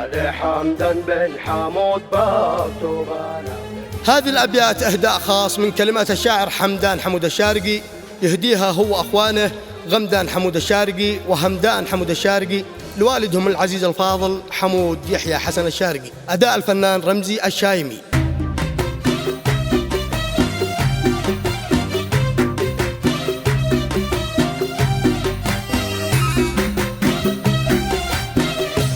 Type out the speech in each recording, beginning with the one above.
قال حمدا بن حمود بكتبنا. هذه الأبيات إهداء خاص من كلمات الشاعر حمدان حمود الشارقي، يهديها هو أخوانه غمدان حمود الشارقي وهمدان حمود الشارقي لوالدهم العزيز الفاضل حمود يحيى حسن الشارقي. أداء الفنان رمزي الشايمي.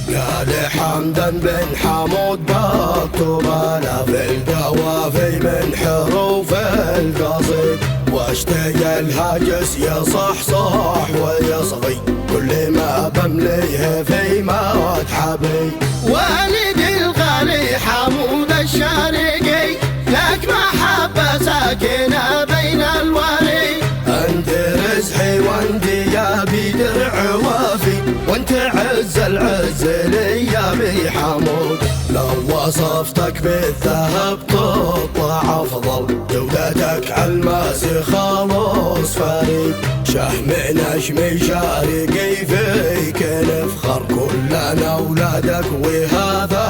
قال حمدا بن حمود بكتبنا في القوافي من حروف القصيد، واشتهي الهاجس يصحصح ويصغي كل ما بمليه في مدحبي. والدي الغالي حمود الشارقي لك محبة ساكنة بين الوري، انت رزحي وانت يا بي درع وافي، وانت عز العز لي يا بي حمود. لو وصفتك بالذهب تطلع افضل، جودتك الماس خالص فريد، شهم نجمي شارقي فيك نفخر كلنا اولادك وهذا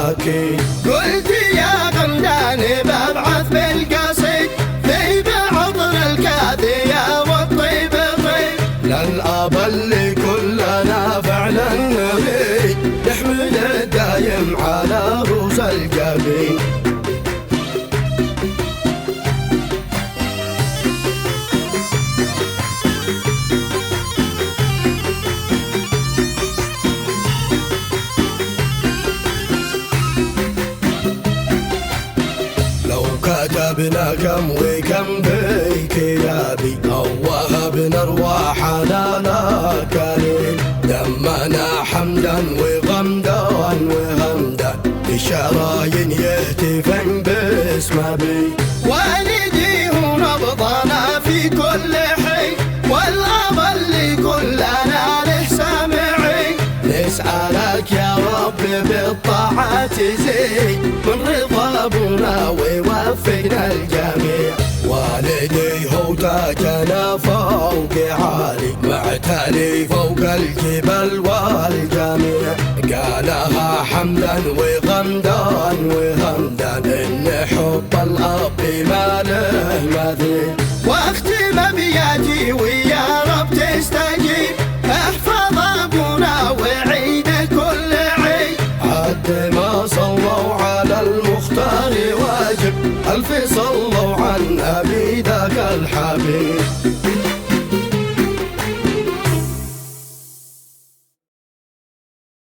اكيد. قلت يا غمدان ببعث بالقصيد في بعطر الكاذية والطيب طيب، للأب اللي كلنا فعلا نريد نحمل الدايم على روس الجبين. لو كتبنا كم وكم بيك يا بي، أو وهبنا ارواحنا لك ليل، دمنا حمدا وغمدان وهمدا الشراين يهتفن باسم بي. والدي هو نبضنا في كل حين، والأب اللي كلنا له سامعين، نسألك يا رب بالطاعة زي من رضا ابونا ويوفقنا الجميع. والدي هو تاجنا فوق عالي معتلي فوق الجبل والجميع، قالها حمدا وغمدان وهمدان ان حب الاب ما له مثيل. واختم ابياتي ويا رب تستجيب، احفظ ابونا وعيده كل عيد، عد ما صلوا على المختار واجب، ألف صلوا عن أبي ذاك الحبيب.